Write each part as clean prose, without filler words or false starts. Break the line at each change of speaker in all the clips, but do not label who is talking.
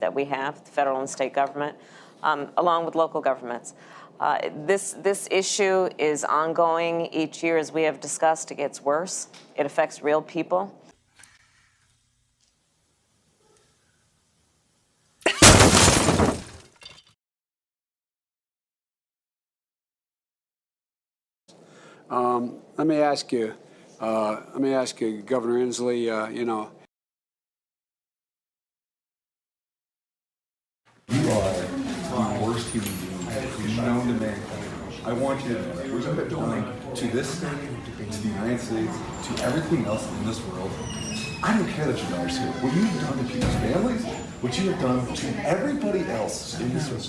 that we have, the federal and state government, along with local governments. This issue is ongoing each year. As we have discussed, it gets worse. It affects real people.
Let me ask you, Governor Inslee, you know.
You are the worst human being known to mankind. I want you to know that what you have done to this state, to the United States, to everything else in this world. I don't care that your daughter's here. What you have done to people's families, what you have done to everybody else in this world.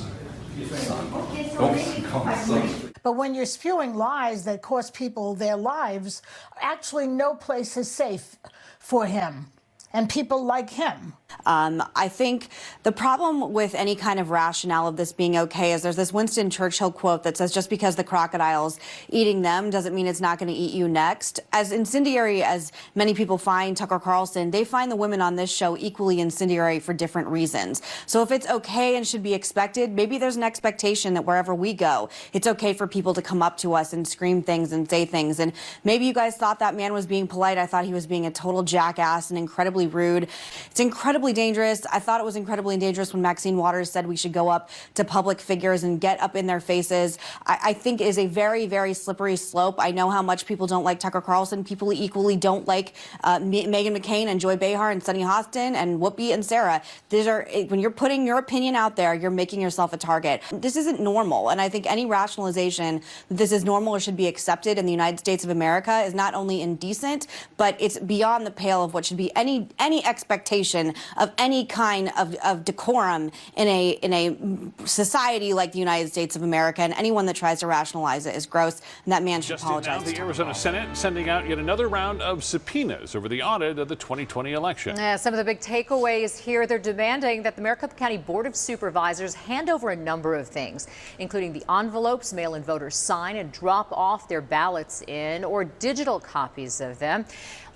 Son. Don't call me son.
But when you're spewing lies that cost people their lives, actually no place is safe for him and people like him.
I think the problem with any kind of rationale of this being okay is there's this Winston Churchill quote that says just because the crocodile's eating them doesn't mean it's not going to eat you next. As incendiary as many people find Tucker Carlson, they find the women on this show equally incendiary for different reasons. So if it's okay and should be expected, maybe there's an expectation that wherever we go, it's okay for people to come up to us and scream things and say things. And maybe you guys thought that man was being polite. I thought he was being a total jackass and incredibly rude. It's incredibly dangerous. I thought it was incredibly dangerous when Maxine Waters said we should go up to public figures and get up in their faces. I think it is a very, very slippery slope. I know how much people don't like Tucker Carlson. People equally don't like Meghan McCain and Joy Behar and Sunny Hostin and Whoopi and Sarah. These are, when you're putting your opinion out there, you're making yourself a target. This isn't normal. And I think any rationalization that this is normal or should be accepted in the United States of America is not only indecent, but it's beyond the pale of what should be any expectation of any kind of decorum in a society like the United States of America, and anyone that tries to rationalize it is gross, and that man should apologize.
Now, the Arizona Senate sending out yet another round of subpoenas over the audit of the 2020 election.
Yeah, some of the big takeaways here, they're demanding that the Maricopa County Board of Supervisors hand over a number of things, including the envelopes mail-in voters sign and drop off their ballots in, or digital copies of them.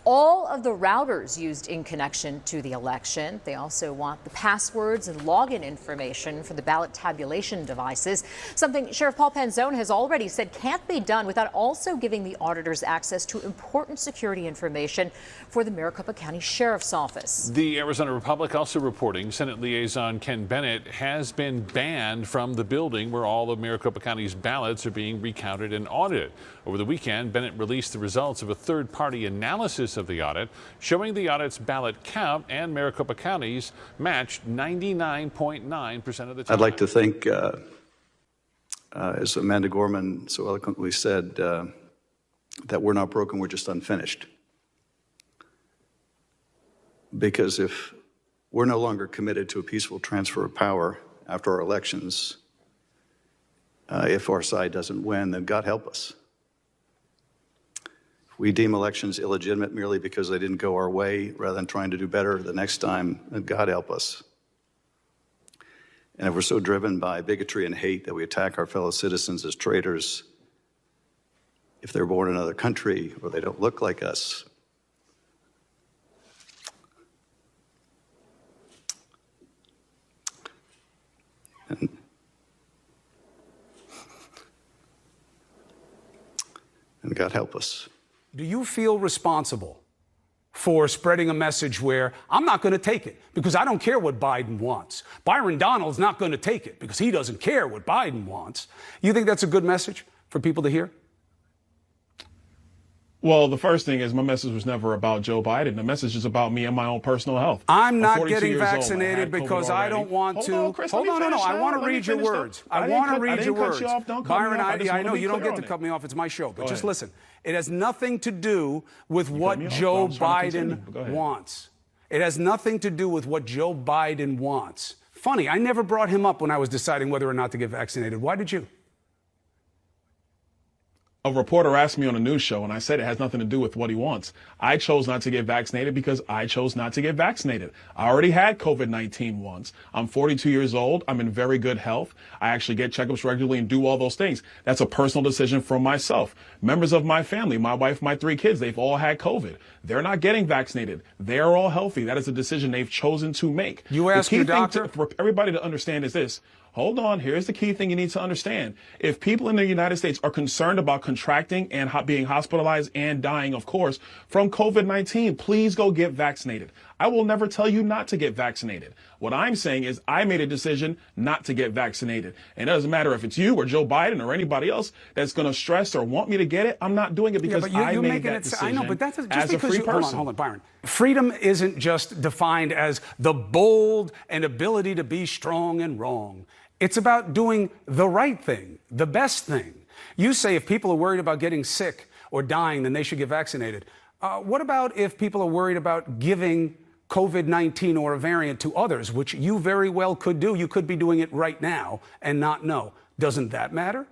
All of the routers used in connection to the election. They also want the passwords and login information for the ballot tabulation devices, something Sheriff Paul Penzone has already said can't be done without also giving the auditors access to important security information for the Maricopa County Sheriff's Office.
The Arizona Republic also reporting Senate Liaison Ken Bennett has been banned from the building where all of Maricopa County's ballots are being recounted and audited. Over the weekend, Bennett released the results of a third-party analysis of the audit, showing the audit's ballot count and Maricopa County's matched 99.9% of the time.
I'd like to think, as Amanda Gorman so eloquently said, that we're not broken, we're just unfinished. Because if we're no longer committed to a peaceful transfer of power after our elections, if our side doesn't win, then God help us. We deem elections illegitimate merely because they didn't go our way rather than trying to do better the next time, and God help us. And if we're so driven by bigotry and hate that we attack our fellow citizens as traitors, if they're born in another country or they don't look like us, and God help us.
Do you feel responsible for spreading a message where I'm not going to take it because I don't care what Biden wants? Byron Donald's not going to take it because he doesn't care what Biden wants. You think that's a good message for people to hear?
Well, the first thing is my message was never about Joe Biden. The message is about me and my own personal health.
I'm not getting vaccinated because I don't want to. Hold on, no. I want to read your words. I want to read your words. Byron, I know you don't get to cut me off. It's my show. But just listen. It has nothing to do with what Joe Biden wants. It has nothing to do with what Joe Biden wants. Funny, I never brought him up when I was deciding whether or not to get vaccinated. Why did you?
A reporter asked me on a news show, and I said it has nothing to do with what he wants. I chose not to get vaccinated because I chose not to get vaccinated. I already had COVID-19 once. I'm 42 years old. I'm in very good health. I actually get checkups regularly and do all those things. That's a personal decision from myself. Members of my family, my wife, my 3 kids, they've all had COVID. They're not getting vaccinated. They're all healthy. That is a decision they've chosen to make.
You ask your doctor?
For everybody to understand is this. Hold on. Here's the key thing you need to understand. If people in the United States are concerned about contracting and being hospitalized and dying, of course, from COVID-19, please go get vaccinated. I will never tell you not to get vaccinated. What I'm saying is I made a decision not to get vaccinated. And it doesn't matter if it's you or Joe Biden or anybody else that's going to stress or want me to get it. I'm not doing it because I made that decision.
I know, but that's just
as a
because
free person.
Hold on, Byron. Freedom isn't just defined as the bold and ability to be strong and wrong. It's about doing the right thing, the best thing. You say if people are worried about getting sick or dying, then they should get vaccinated. What about if people are worried about giving COVID-19 or a variant to others, which you very well could do? You could be doing it right now and not know. Doesn't that matter?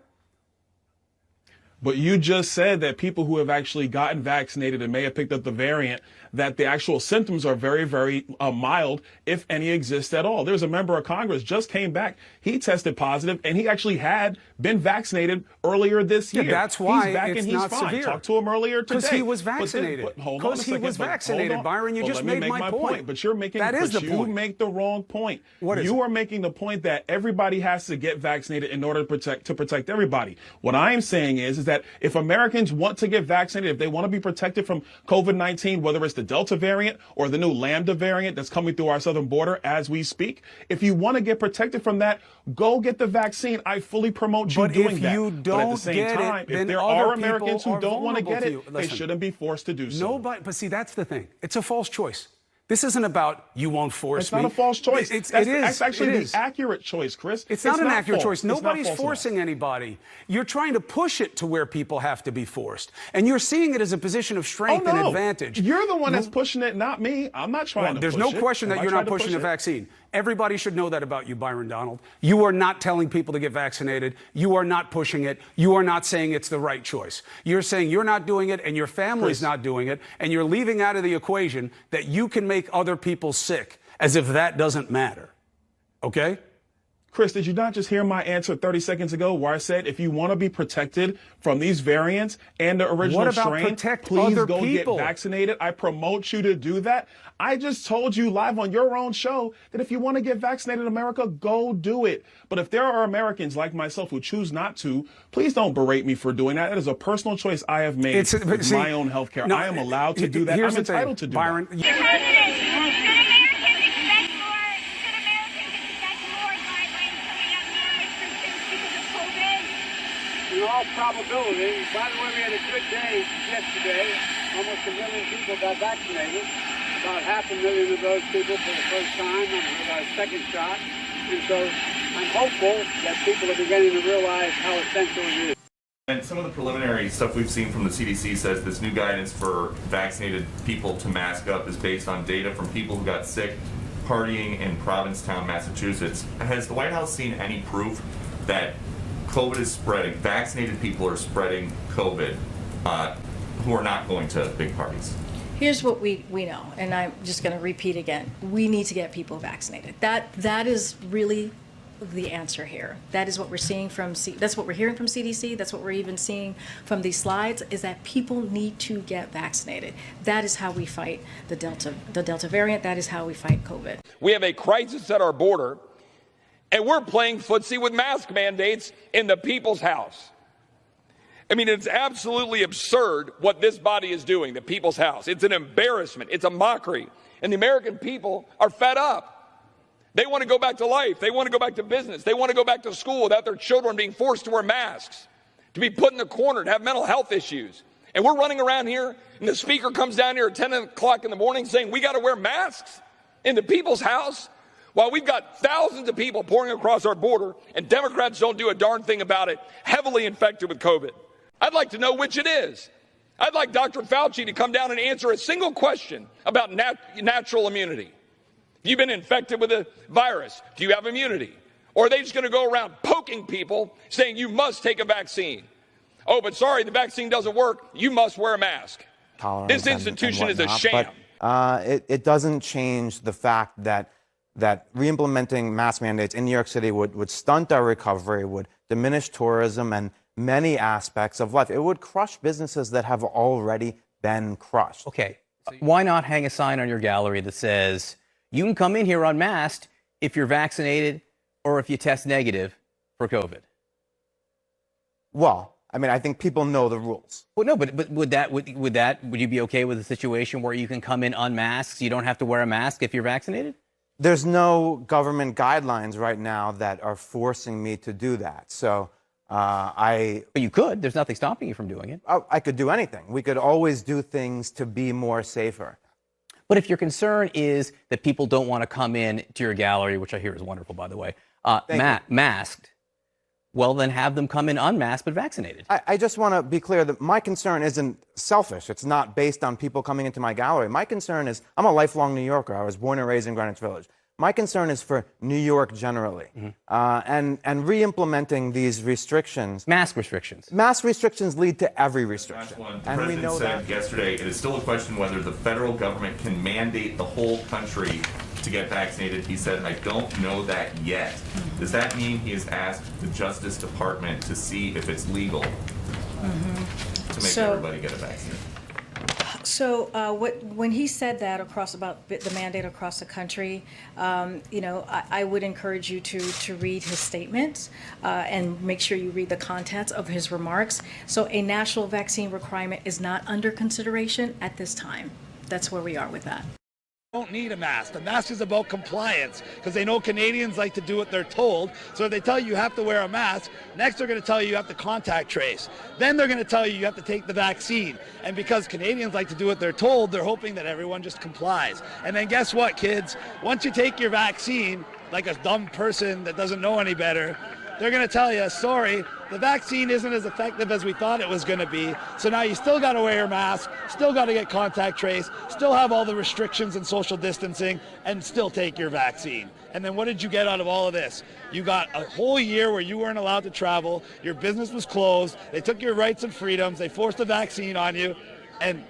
But you just said that people who have actually gotten vaccinated and may have picked up the variant, that the actual symptoms are very, very mild, if any exist at all. There's a member of Congress just came back. He tested positive, and he actually had been vaccinated earlier this year.
Yeah, that's why
he's back
it's
and he's
not
fine.
severe.
Talked to him earlier today.
Because he was vaccinated. Because he was vaccinated, Byron. You just made my point.
But you're making
that is the point.
You make the wrong point.
What is
you
it?
are making the point that everybody has to get vaccinated in order to protect everybody. What I'm saying is that if Americans want to get vaccinated, if they want to be protected from COVID-19, whether it's the Delta variant or the new Lambda variant that's coming through our southern border as we speak, if you want to get protected from that, go get the vaccine. I fully promote you doing that.
You don't
but at the same
get
time,
it,
if there are Americans who don't want to get it, they shouldn't be forced to do so.
Nobody, but see, that's the thing. It's a false choice. This isn't about you won't force me.
It's not a false choice. That's actually the accurate choice, Chris.
It's not an accurate choice. Nobody's
false
forcing anybody. You're trying to push it to where people have to be forced. And you're seeing it as a position of strength and advantage.
You're the one that's pushing it, not me. I'm not trying to push it.
There's no question that you're not pushing the vaccine. Everybody should know that about you, Byron Donald. You are not telling people to get vaccinated. You are not pushing it. You are not saying it's the right choice. You're saying you're not doing it and your family's not doing it, and you're leaving out of the equation that you can make other people sick, as if that doesn't matter. Okay?
Chris, did you not just hear my answer 30 seconds ago where I said if you want to be protected from these variants and the original strain, please go get vaccinated? I promote you to do that. I just told you live on your own show that if you want to get vaccinated in America, go do it. But if there are Americans like myself who choose not to, please don't berate me for doing that. It is a personal choice I have made with my own health care. I am allowed to do that. I'm entitled to do
Byron,
that.
In all probability, by the way, we had a good day yesterday. Almost 1 million people got vaccinated. About 500,000 of those people for the first time with our second shot. And so I'm hopeful that people are beginning to realize how essential it is.
And some of the preliminary stuff we've seen from the CDC says this new guidance for vaccinated people to mask up is based on data from people who got sick partying in Provincetown, Massachusetts. Has the White House seen any proof that COVID is spreading, vaccinated people are spreading COVID who are not going to big parties?
Here's what we know, and I'm just going to repeat again. We need to get people vaccinated. That is really the answer here. That is what we're seeing from that's what we're hearing from CDC. That's what we're even seeing from these slides, is that people need to get vaccinated. That is how we fight the Delta variant. That is how we fight COVID.
We have a crisis at our border, and we're playing footsie with mask mandates in the people's house. I mean, it's absolutely absurd what this body is doing, the people's house. It's an embarrassment. It's a mockery. And the American people are fed up. They want to go back to life. They want to go back to business. They want to go back to school without their children being forced to wear masks, to be put in the corner, to have mental health issues. And we're running around here, and the speaker comes down here at 10 o'clock in the morning saying we got to wear masks in the people's house, while we've got thousands of people pouring across our border, and Democrats don't do a darn thing about it, heavily infected with COVID. I'd like to know which it is. I'd like Dr. Fauci to come down and answer a single question about natural immunity. Have you been infected with a virus? Do you have immunity? Or are they just going to go around poking people saying you must take a vaccine? Oh, but sorry, the vaccine doesn't work. You must wear a mask.
Tolerance
This institution
and
is a sham.
But it doesn't change the fact that re-implementing mask mandates in New York City would stunt our recovery, would diminish tourism and many aspects of life. It would crush businesses that have already been crushed.
Okay, why not hang a sign on your gallery that says, you can come in here unmasked if you're vaccinated or if you test negative for COVID?
Well, I mean, I think people know the rules.
Well, no, but would you be okay with a situation where you can come in unmasked, so you don't have to wear a mask if you're vaccinated?
There's no government guidelines right now that are forcing me to do that. So But
you could. There's nothing stopping you from doing it.
I could do anything. We could always do things to be more safer.
But if your concern is that people don't want to come in to your gallery, which I hear is wonderful, by the way, masked, well, then have them come in unmasked but vaccinated.
I just want to be clear that my concern isn't selfish. It's not based on people coming into my gallery. My concern is, I'm a lifelong New Yorker. I was born and raised in Greenwich Village. My concern is for New York generally, and re-implementing these restrictions.
Mask restrictions.
Mask restrictions lead to every restriction.
The
and we
president
know
said
that.
yesterday it is still a question whether the federal government can mandate the whole country to get vaccinated. He said, I don't know that yet. Does that mean he has asked the Justice Department to see if it's legal to make everybody get a vaccine?
So when he said that about the mandate across the country, I would encourage you to read his statements and make sure you read the contents of his remarks. So a national vaccine requirement is not under consideration at this time. That's where we are with that.
Don't need a mask. The mask is about compliance because they know Canadians like to do what they're told. So if they tell you have to wear a mask, next they're going to tell you have to contact trace. Then they're going to tell you have to take the vaccine. And because Canadians like to do what they're told, they're hoping that everyone just complies. And then guess what, kids? Once you take your vaccine, like a dumb person that doesn't know any better, they're going to tell you, sorry, the vaccine isn't as effective as we thought it was going to be. So now you still got to wear your mask, still got to get contact trace, still have all the restrictions and social distancing, and still take your vaccine. And then what did you get out of all of this? You got a whole year where you weren't allowed to travel, your business was closed, they took your rights and freedoms, they forced a vaccine on you, and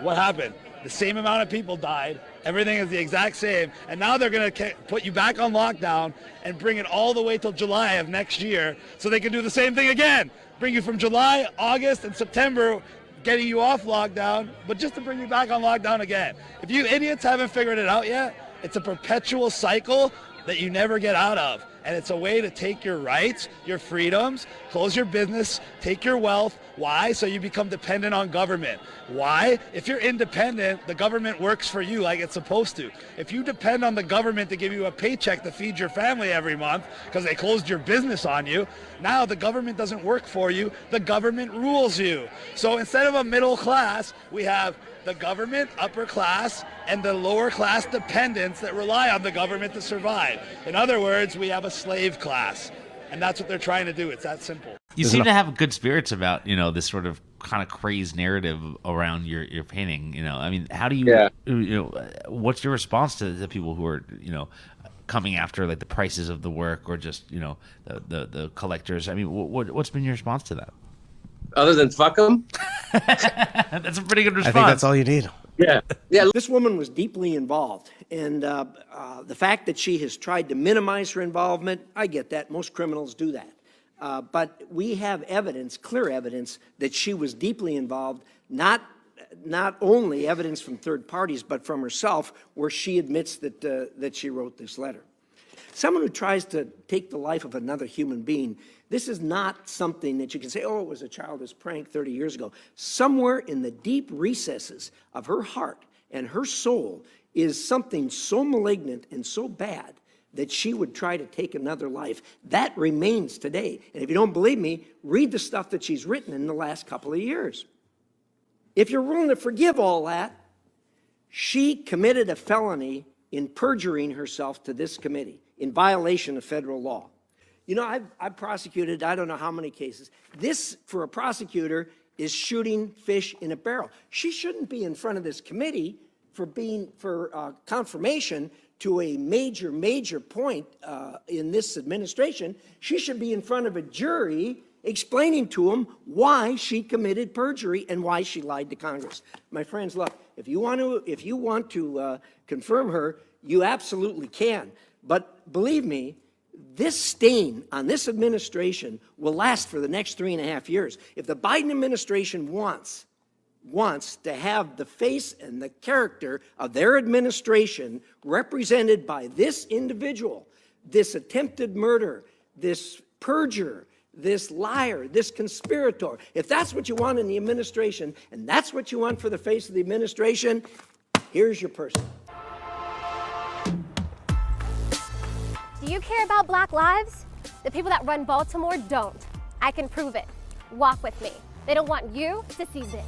what happened? The same amount of people died. Everything is the exact same. And now they're going to put you back on lockdown and bring it all the way till July of next year so they can do the same thing again. Bring you from July, August, and September, getting you off lockdown, but just to bring you back on lockdown again. If you idiots haven't figured it out yet, it's a perpetual cycle that you never get out of. And it's a way to take your rights, your freedoms, close your business, take your wealth. Why? So you become dependent on government. Why? If you're independent, the government works for you like it's supposed to. If you depend on the government to give you a paycheck to feed your family every month because they closed your business on you, now the government doesn't work for you, the government rules you. So instead of a middle class, we have the government, upper class, and the lower class dependents that rely on the government to survive. In other words, we have a slave class. And that's what they're trying to do. It's that simple.
You seem to have good spirits about, this sort of kind of crazed narrative around your painting. I mean, how do you, what's your response to the people who are, coming after like the prices of the work or just, the collectors? I mean, what's been your response to that?
Other than fuck them?
That's a pretty good response.
I think that's all you need.
Yeah.
This woman was deeply involved, and the fact that she has tried to minimize her involvement, I get that. Most criminals do that. But we have evidence, clear evidence, that she was deeply involved, not only evidence from third parties, but from herself, where she admits that she wrote this letter. Someone who tries to take the life of another human being, this is not something that you can say, oh, it was a childish prank 30 years ago. Somewhere in the deep recesses of her heart and her soul is something so malignant and so bad that she would try to take another life. That remains today. And if you don't believe me, read the stuff that she's written in the last couple of years. If you're willing to forgive all that, she committed a felony in perjuring herself to this committee in violation of federal law. I've prosecuted I don't know how many cases. This, for a prosecutor, is shooting fish in a barrel. She shouldn't be in front of this committee for confirmation to a major point in this administration. She should be in front of a jury explaining to them why she committed perjury and why she lied to Congress. My friends, look, if you want to confirm her, you absolutely can. But believe me, this stain on this administration will last for the next 3.5 years. If the Biden administration wants to have the face and the character of their administration represented by this individual, this attempted murder, this perjurer, this liar, this conspirator, if that's what you want in the administration, and that's what you want for the face of the administration, here's your person.
Do you care about Black lives? The people that run Baltimore don't. I can prove it. Walk with me. They don't want you to see this.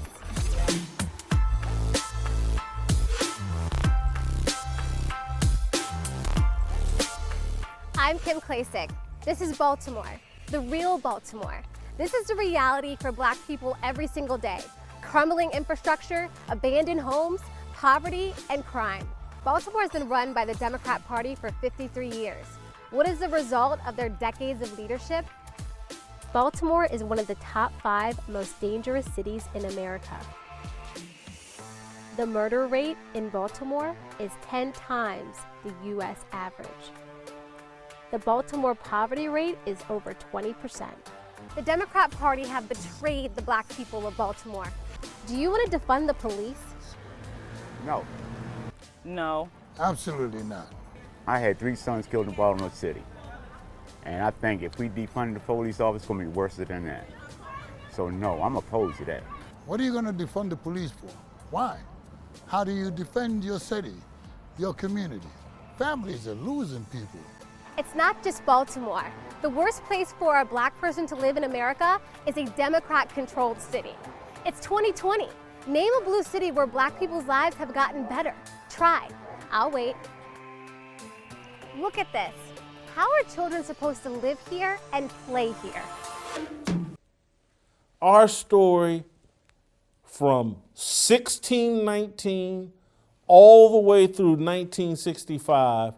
I'm Kim Klasick. This is Baltimore, the real Baltimore. This is the reality for Black people every single day. Crumbling infrastructure, abandoned homes, poverty, and crime. Baltimore has been run by the Democrat Party for 53 years. What is the result of their decades of leadership? Baltimore is one of the top 5 most dangerous cities in America. The murder rate in Baltimore is 10 times the US average. The Baltimore poverty rate is over 20%. The Democrat Party have betrayed the Black people of Baltimore. Do you want to defund the police?
No.
No.
Absolutely not.
I had 3 sons killed in Baltimore City. And I think if we defund the police office, it's going to be worse than that. So no, I'm opposed to that.
What are you going to defund the police for? Why? How do you defend your city, your community? Families are losing people.
It's not just Baltimore. The worst place for a Black person to live in America is a Democrat-controlled city. It's 2020. Name a blue city where Black people's lives have gotten better. Try. I'll wait. Look at this. How are children supposed to live here and play here?
Our story from 1619 all the way through 1965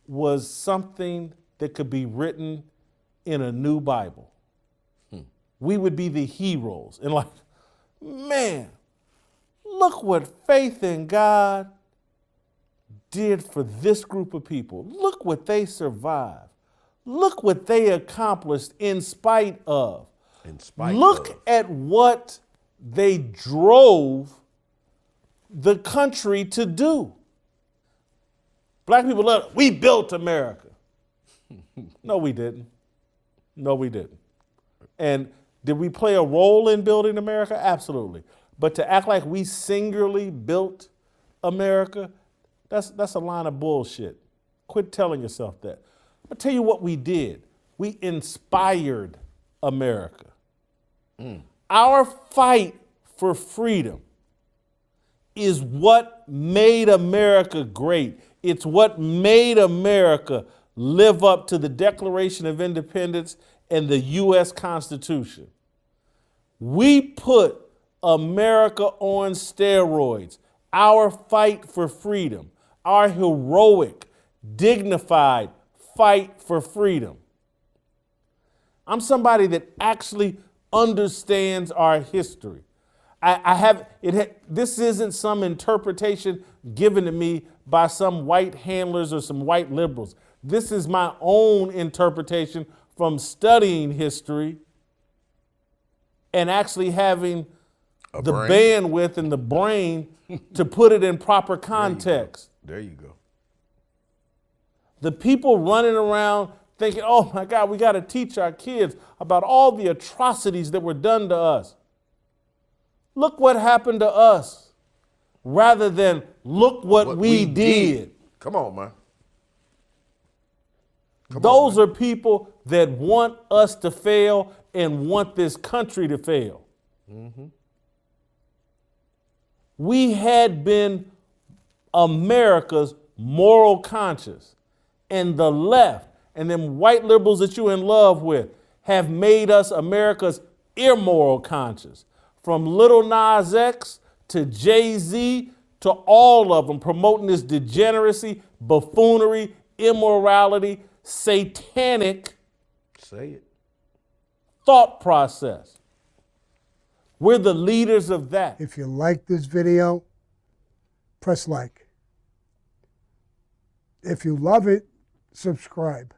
was something that could be written in a new Bible. We would be the heroes. And like, man, look what faith in God did for this group of people. Look what they survived. Look what they accomplished in spite of. Look at what they drove the country to do. Black people love, we built America. No, we didn't. No, we didn't. And did we play a role in building America? Absolutely. But to act like we singularly built America, that's a line of bullshit. Quit telling yourself that. I'll tell you what we did. We inspired America. Our fight for freedom is what made America great. It's what made America live up to the Declaration of Independence and the U.S. Constitution. We put America on steroids. Our fight for freedom, our heroic, dignified fight for freedom. I'm somebody that actually understands our history. This isn't some interpretation given to me by some white handlers or some white liberals. This is my own interpretation from studying history and actually having the bandwidth and the brain to put it in proper context.
There you go.
The people running around thinking, oh my God, we got to teach our kids about all the atrocities that were done to us. Look what happened to us, rather than look what we did.
Come on, man.
Those are people that want us to fail and want this country to fail. We had been America's moral conscience, and the left and them white liberals that you're in love with have made us America's immoral conscience. From Little Nas X to Jay-Z to all of them promoting this degeneracy, buffoonery, immorality, satanic thought process. We're the leaders of that.
If you like this video, press like. If you love it, subscribe.